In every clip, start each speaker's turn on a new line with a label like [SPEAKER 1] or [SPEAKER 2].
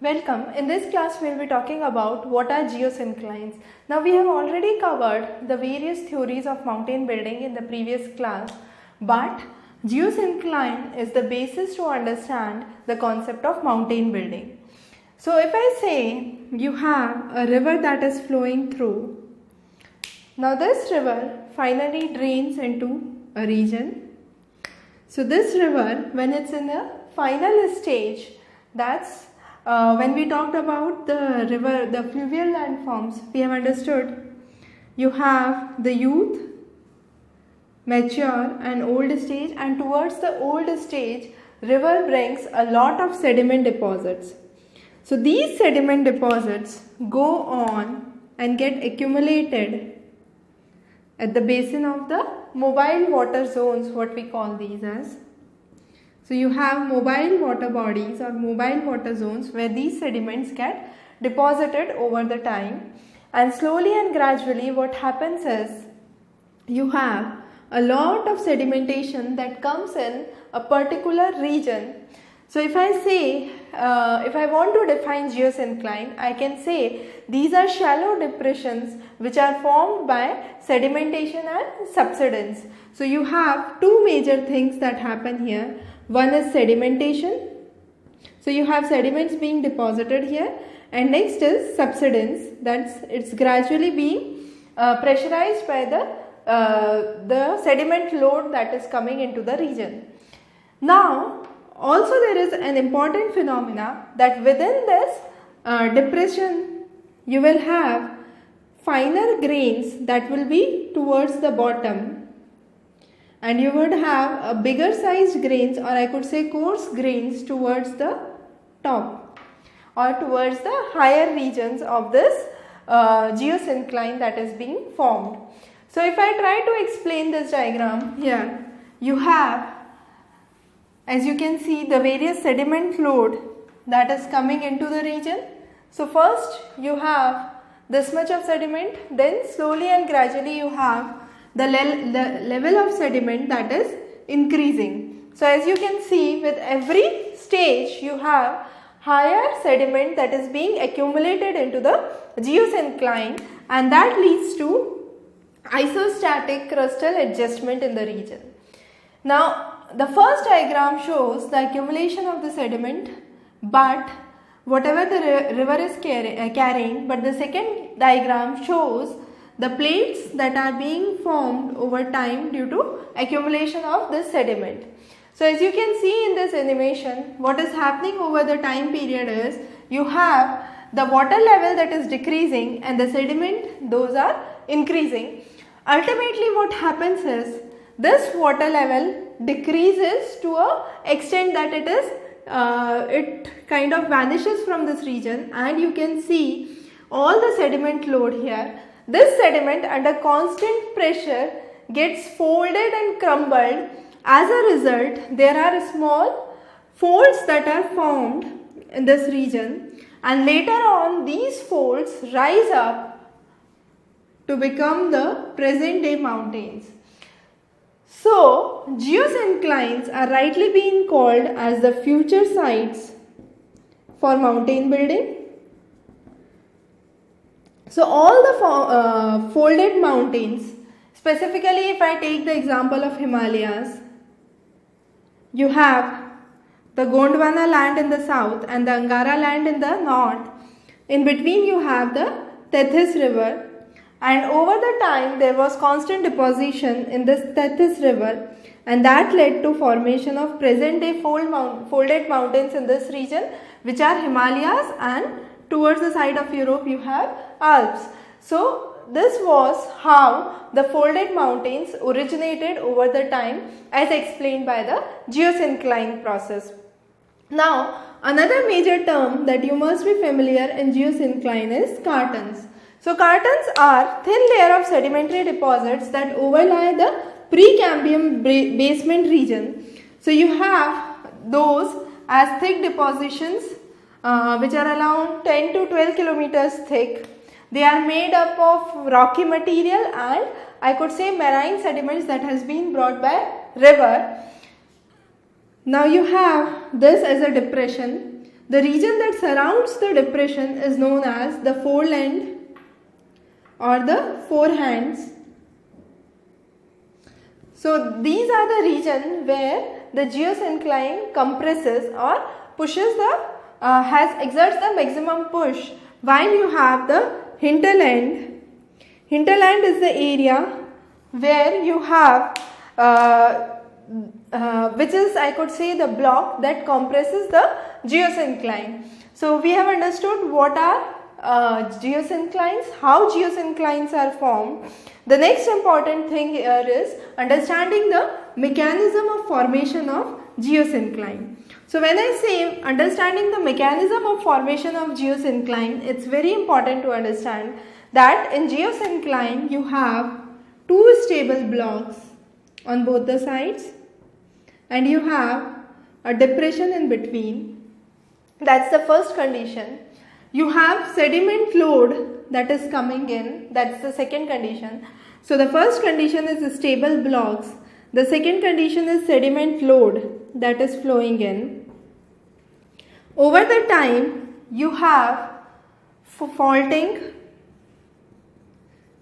[SPEAKER 1] Welcome. In this class we will be talking about what are geosynclines. Now we have already covered the various theories of mountain building in the previous class, but geosyncline is the basis to understand the concept of mountain building. So if I say you have a river that is flowing through, now this river finally drains into a region. So this river, when it's in the final stage, that's when we talked about the river, the fluvial landforms, we have understood you have the youth, mature and old stage, and towards the old stage, river brings a lot of sediment deposits. So these sediment deposits go on and get accumulated at the basin of the mobile water zones, what we call these as. So you have mobile water bodies or mobile water zones where these sediments get deposited over the time, and slowly and gradually what happens is you have a lot of sedimentation that comes in a particular region. So if I say, if I want to define geosyncline, I can say these are shallow depressions which are formed by sedimentation and subsidence. So you have two major things that happen here. One is sedimentation. So you have sediments being deposited here, and next is subsidence, that's it's gradually being pressurized by the sediment load that is coming into the region. Now also there is an important phenomena that within this depression you will have finer grains that will be towards the bottom, and you would have a bigger sized grains, or I could say coarse grains, towards the top or towards the higher regions of this geosyncline that is being formed. So if I try to explain this diagram here, you have, as you can see, the various sediment load that is coming into the region. So first you have this much of sediment, then slowly and gradually you have the level of sediment that is increasing. So as you can see, with every stage you have higher sediment that is being accumulated into the geosyncline, and that leads to isostatic crustal adjustment in the region. Now the first diagram shows the accumulation of the sediment, but whatever the river is carrying, but the second diagram shows the plates that are being formed over time due to accumulation of this sediment. So as you can see in this animation, what is happening over the time period is you have the water level that is decreasing and the sediment, those are increasing. Ultimately what happens is this water level decreases to an extent that it kind of vanishes from this region, and you can see all the sediment load here. This sediment under constant pressure gets folded and crumbled. As a result, there are small folds that are formed in this region, and later on these folds rise up to become the present day mountains. So geosynclines are rightly being called as the future sites for mountain building. So all the folded mountains, specifically if I take the example of Himalayas, you have the Gondwana land in the south and the Angara land in the north. In between you have the Tethys river, and over the time there was constant deposition in this Tethys river, and that led to formation of present day folded mountains in this region, which are Himalayas, and towards the side of Europe you have Alps. So this was how the folded mountains originated over the time, as explained by the Geosyncline process. Now another major term that you must be familiar in geosyncline is cartons. So cartons are thin layer of sedimentary deposits that overlie the Precambrian basement region. So you have those as thick depositions which are around 10 to 12 kilometers thick. They are made up of rocky material and I could say marine sediments that has been brought by river. Now you have this as a depression. The region that surrounds the depression is known as the foreland or the forehands. So these are the region where the geosyncline compresses or pushes exerts the maximum push, while you have the hinterland. Hinterland is the area where you have which is, I could say, the block that compresses the geosyncline. So we have understood what are geosynclines, how geosynclines are formed. The next important thing here is understanding the mechanism of formation of geosyncline. So when I say understanding the mechanism of formation of geosyncline, it's very important to understand that in geosyncline you have two stable blocks on both the sides and you have a depression in between. That's the first condition. You have sediment load that is coming in, that's the second condition. So the first condition is the stable blocks, the second condition is sediment load that is flowing in. Over the time you have faulting,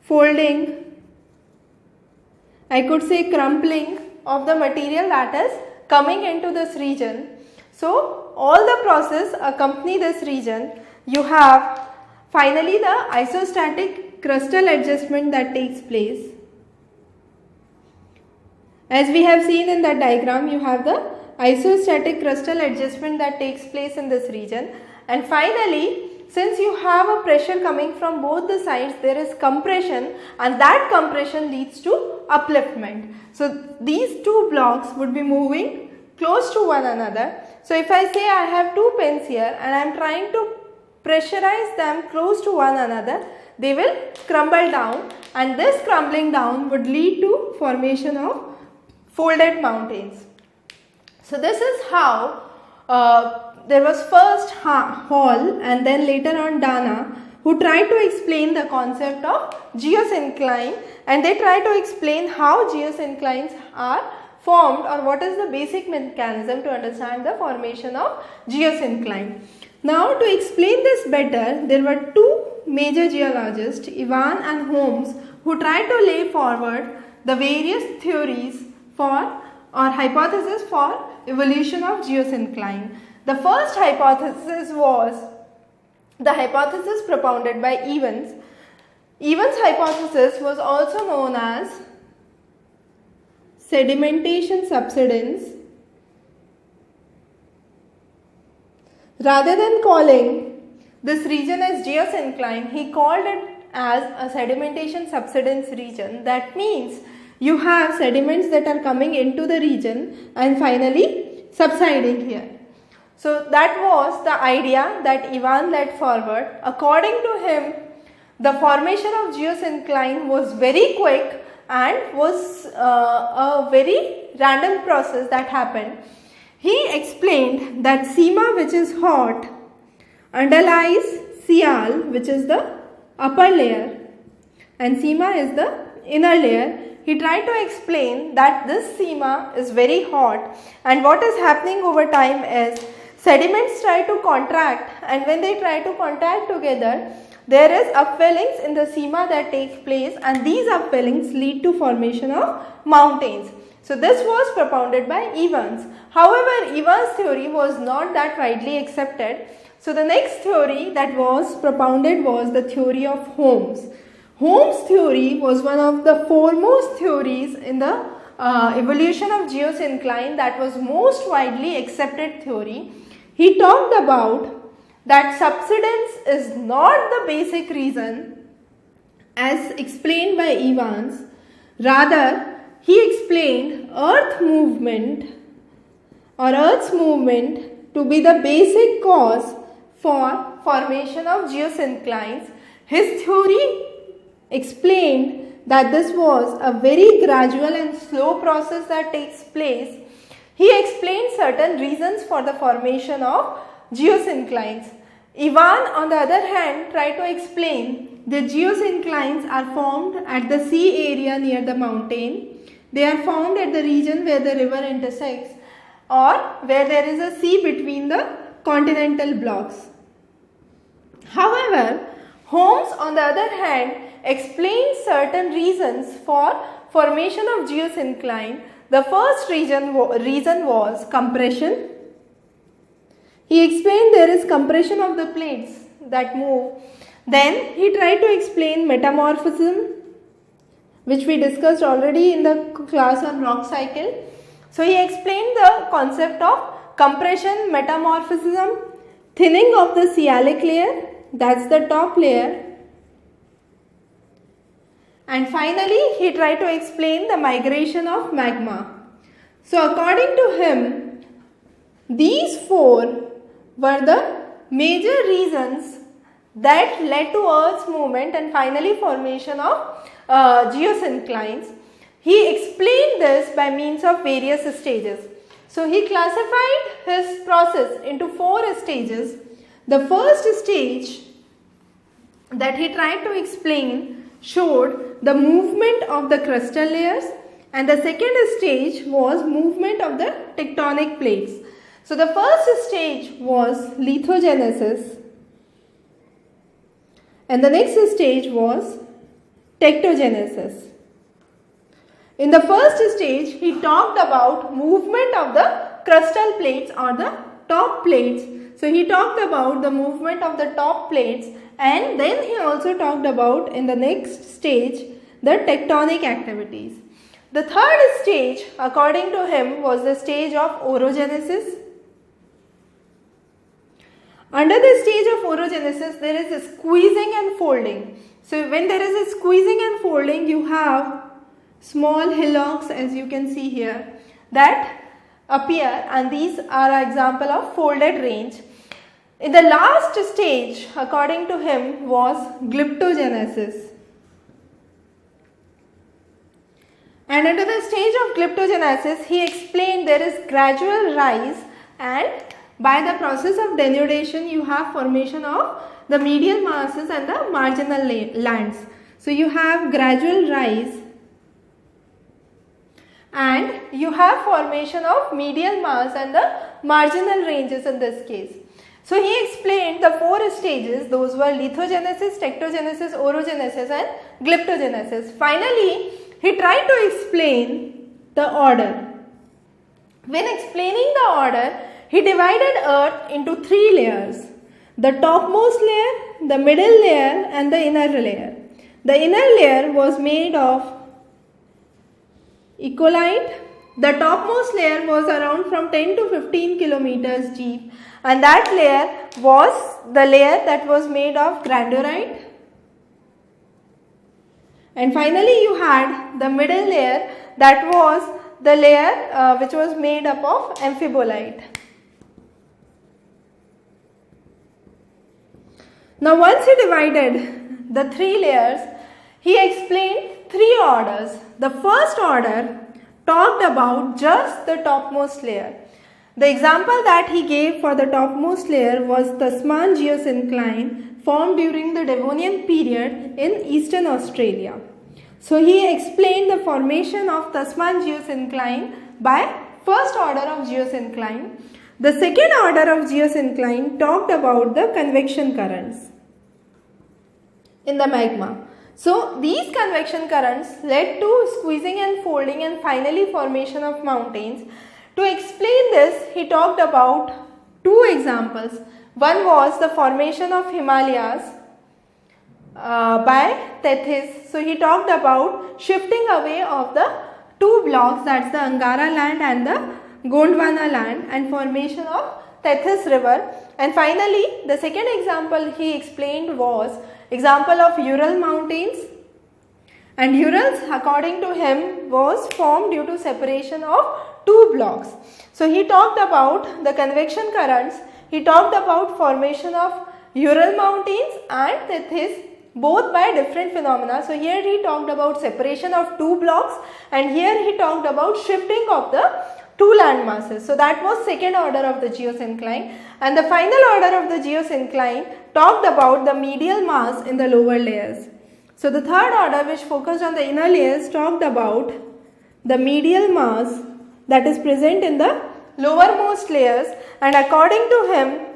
[SPEAKER 1] folding, I could say crumpling of the material that is coming into this region. So all the process accompany this region. You have finally the isostatic crustal adjustment that takes place. As we have seen in that diagram, you have the isostatic crustal adjustment that takes place in this region. And finally, since you have a pressure coming from both the sides, there is compression, and that compression leads to upliftment. So these two blocks would be moving close to one another. So if I say I have two pins here and I am trying to pressurize them close to one another, they will crumble down, and this crumbling down would lead to formation of folded mountains. So this is how there was first Hall and then later on Dana who tried to explain the concept of geosyncline, and they try to explain how geosynclines are formed or what is the basic mechanism to understand the formation of geosyncline. Now to explain this better, there were two major geologists, Evans and Holmes, who tried to lay forward the various theories for or hypothesis for evolution of geosyncline. The first hypothesis was the hypothesis propounded by Evans. Evans' hypothesis was also known as sedimentation subsidence. Rather than calling this region as geosyncline, he called it as a sedimentation subsidence region. That means you have sediments that are coming into the region and finally subsiding here. So that was the idea that Evans led forward. According to him, the formation of geosyncline was very quick and was a very random process that happened. He explained that Sima, which is hot, underlies Sial, which is the upper layer, and Sima is the inner layer. He tried to explain that this Sima is very hot, and what is happening over time is sediments try to contract, and when they try to contact together, there is upwellings in the Sima that take place, and these upwellings lead to formation of mountains. So this was propounded by Evans. However, Evans' theory was not that widely accepted. So the next theory that was propounded was the theory of Holmes. Holmes' theory was one of the foremost theories in the evolution of geosyncline, that was most widely accepted theory. He talked about that subsidence is not the basic reason as explained by Evans. Rather, he explained Earth's movement to be the basic cause for formation of geosynclines. His theory explained that this was a very gradual and slow process that takes place. He explained certain reasons for the formation of geosynclines. Evans, on the other hand, tried to explain that geosynclines are formed at the sea area near the mountain. They are found at the region where the river intersects or where there is a sea between the continental blocks. However, Holmes on the other hand explained certain reasons for formation of geosyncline. The first reason was compression. He explained there is compression of the plates that move. Then he tried to explain metamorphism, which we discussed already in the class on rock cycle. So he explained the concept of compression, metamorphism, thinning of the sialic layer, that's the top layer. And finally, he tried to explain the migration of magma. So according to him, these four were the major reasons that led to Earth's movement and finally formation of geosynclines. He explained this by means of various stages. So he classified his process into 4 stages. The first stage that he tried to explain showed the movement of the crustal layers, and the second stage was movement of the tectonic plates. So the first stage was lithogenesis, and the next stage was tectogenesis. In the first stage, he talked about movement of the crustal plates or the top plates. So he talked about the movement of the top plates, and then he also talked about in the next stage the tectonic activities. The third stage according to him was the stage of orogenesis. Under the stage of orogenesis there is a squeezing and folding. So when there is a squeezing and folding, you have small hillocks, as you can see here, that appear, and these are an example of folded range. In the last stage according to him was glyptogenesis. And under the stage of glyptogenesis, he explained there is gradual rise, and by the process of denudation you have formation of the medial masses and the marginal lands. So you have gradual rise and you have formation of medial mass and the marginal ranges in this case. So he explained the 4 stages. Those were lithogenesis, tectogenesis, orogenesis and glyptogenesis. Finally, he tried to explain the order. When explaining the order, he divided Earth into 3 layers: the topmost layer, the middle layer and the inner layer. The inner layer was made of echolite. The topmost layer was around from 10 to 15 kilometers deep, and that layer was the layer that was made of granodite. And finally you had the middle layer, that was the layer which was made up of amphibolite. Now once he divided the 3 layers, he explained 3 orders. The first order talked about just the topmost layer. The example that he gave for the topmost layer was Tasman geosyncline formed during the Devonian period in eastern Australia. So he explained the formation of Tasman geosyncline by first order of geosyncline. The second order of geosyncline talked about the convection currents in the magma. So these convection currents led to squeezing and folding and finally formation of mountains. To explain this, he talked about 2 examples. One was the formation of Himalayas by Tethys. So he talked about shifting away of the 2 blocks, that's the Angara land and the Gondwana land, and formation of Tethys river. And finally the second example he explained was example of Ural mountains, and Urals according to him was formed due to separation of 2 blocks. So he talked about the convection currents, he talked about formation of Ural mountains and Tethys, both by different phenomena. So here he talked about separation of 2 blocks, and here he talked about shifting of the 2 land masses. So that was second order of the geosyncline, and the final order of the geosyncline talked about the medial mass in the lower layers. So the third order, which focused on the inner layers, talked about the medial mass that is present in the lowermost layers, and according to him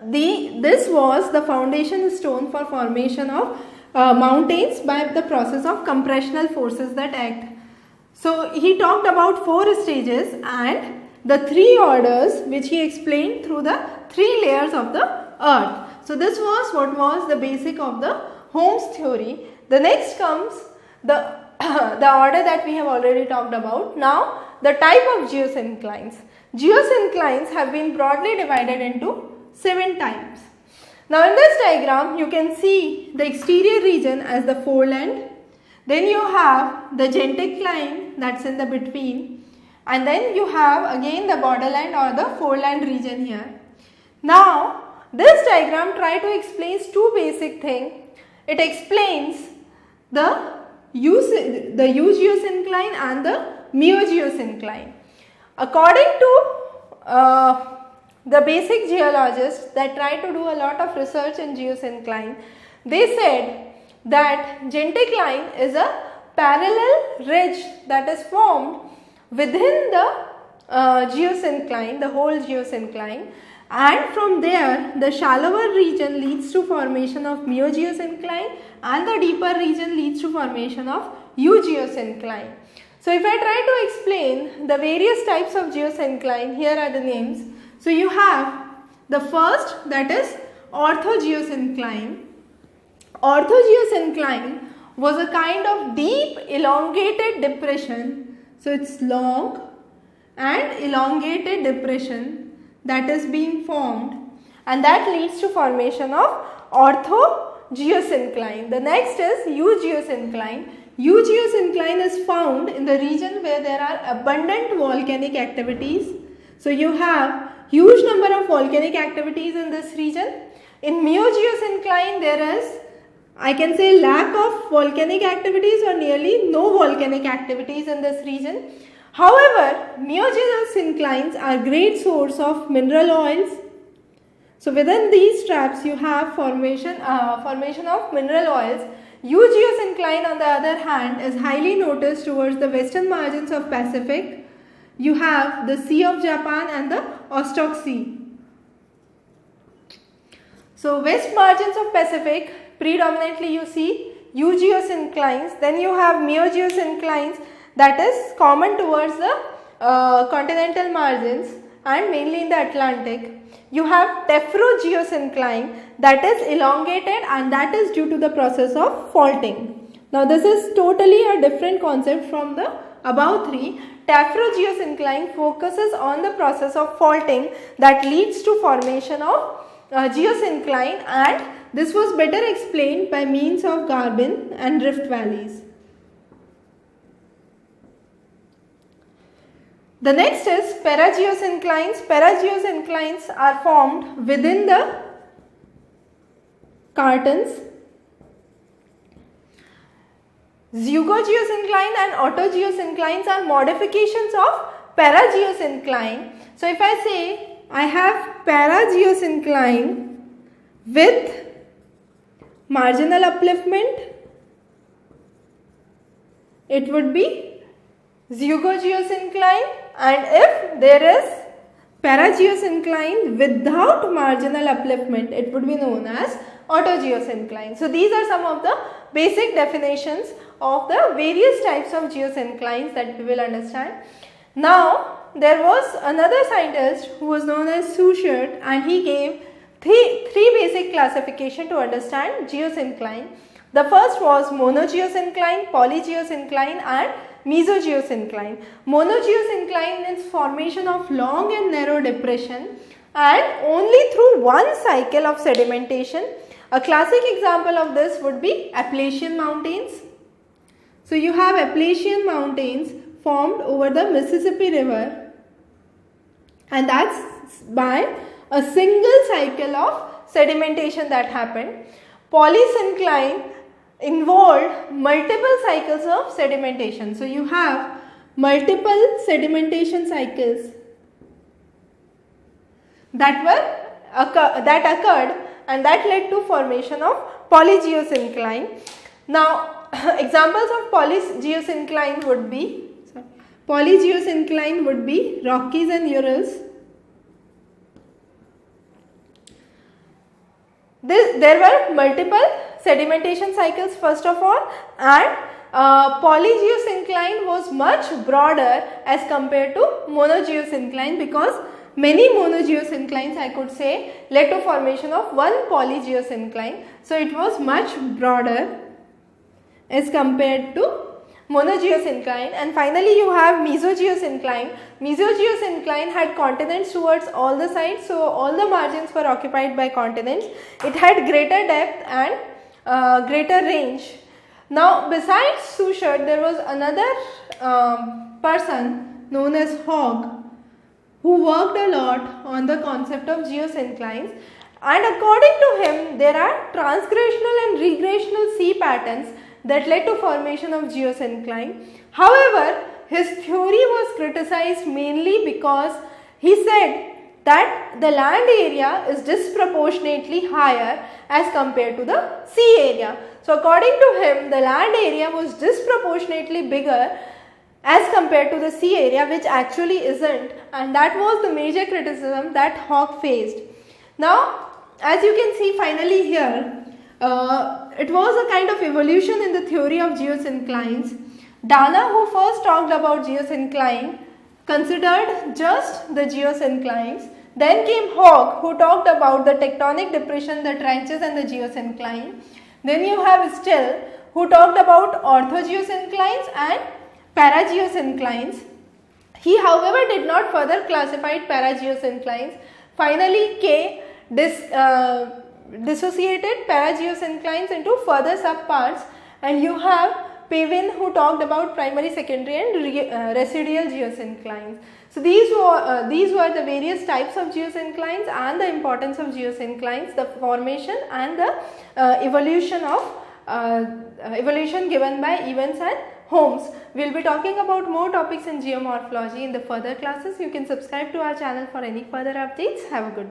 [SPEAKER 1] This was the foundation stone for formation of mountains by the process of compressional forces that act. So he talked about 4 stages and the 3 orders which he explained through the 3 layers of the earth. So this was what was the basic of the Holmes theory. The next comes the order that we have already talked about. Now the type of geosynclines. Geosynclines have been broadly divided into 7 types. Now in this diagram you can see the exterior region as the foreland. Then you have the geosyncline that's in the between, and then you have again the borderland or the foreland region here. Now this diagram try to explain 2 basic things. It explains the eugeosyncline and the miogeosyncline. According to the basic geologists that try to do a lot of research in geosyncline, they said that geosyncline is a parallel ridge that is formed within the geosyncline, the whole geosyncline, and from there the shallower region leads to formation of miogeosyncline and the deeper region leads to formation of eugeosyncline. So if I try to explain the various types of geosyncline, here are the names. So you have the first, that is orthogeosyncline. Orthogeosyncline was a kind of deep elongated depression. So it's long and elongated depression that is being formed, and that leads to formation of orthogeosyncline. The next is eugeosyncline. Eugeosyncline is found in the region where there are abundant volcanic activities. So you have huge number of volcanic activities in this region. In miogeosyncline there is, I can say, lack of volcanic activities or nearly no volcanic activities in this region. However, miogeosynclines are great source of mineral oils. So within these traps you have formation of mineral oils. Eugeosyncline on the other hand is highly noticed towards the western margins of Pacific. You have the Sea of Japan and the Okhotsk Sea. So west margins of Pacific, predominantly you see eugeosynclines. Then you have miogeosynclines that is common towards the continental margins and mainly in the Atlantic. You have taphrogeosyncline that is elongated, and that is due to the process of faulting. Now this is totally a different concept from the above 3. Taphrogeosyncline focuses on the process of faulting that leads to formation of geosyncline, and this was better explained by means of Garbin and Rift valleys. The next is parageosynclines. Parageosynclines are formed within the cartons. Zeugogeosyncline and autogeosynclines are modifications of parageosyncline. So if I say I have parageosyncline with marginal upliftment, it would be zeugogeosyncline, and if there is parageosyncline without marginal upliftment, it would be known as autogeosyncline. So these are some of the basic definitions of the various types of geosynclines that we will understand. Now there was another scientist who was known as Schuchert, and he gave three basic classification to understand geosyncline. The first was monogeosyncline, polygeosyncline and mesogeosyncline. Monogeosyncline is formation of long and narrow depression and only through one cycle of sedimentation. A classic example of this would be Appalachian Mountains. So you have Appalachian Mountains formed over the Mississippi River, and that's by a single cycle of sedimentation that happened. Polysyncline involved multiple cycles of sedimentation. So you have multiple sedimentation cycles that occurred, and that led to formation of polygeosyncline. Now examples of polygeosyncline would be Rockies and Urals. There were multiple sedimentation cycles first of all, and polygeosyncline was much broader as compared to monogeosyncline, because many monogeosynclines, I could say, led to formation of one polygeosyncline. So it was much broader as compared to monogeosyncline. And finally you have mesogeosyncline. Mesogeosyncline had continents towards all the sides, so all the margins were occupied by continents. It had greater depth and greater range. Now besides Schuchert, there was another person known as Hogg, who worked a lot on the concept of geosynclines, and according to him there are transgressional and regressional sea patterns that led to formation of geosyncline. However, his theory was criticized mainly because he said that the land area is disproportionately higher as compared to the sea area. So according to him, the land area was disproportionately bigger as compared to the sea area, which actually isn't, and that was the major criticism that Hogg faced. Now, as you can see finally here, it was a kind of evolution in the theory of geosynclines. Dana, who first talked about geosyncline, considered just the geosynclines. Then came Hogg, who talked about the tectonic depression, the trenches and the geosyncline. Then you have Still, who talked about orthogeosynclines and parageosynclines. He, however, did not further classify parageosynclines. Finally, K dissociated parageosynclines into further subparts, and you have Pavin, who talked about primary, secondary and residual geosynclines. So these were the various types of geosynclines and the importance of geosynclines, the formation and the evolution given by Evans and Holmes. We will be talking about more topics in geomorphology in the further classes. You can subscribe to our channel for any further updates. Have a good day.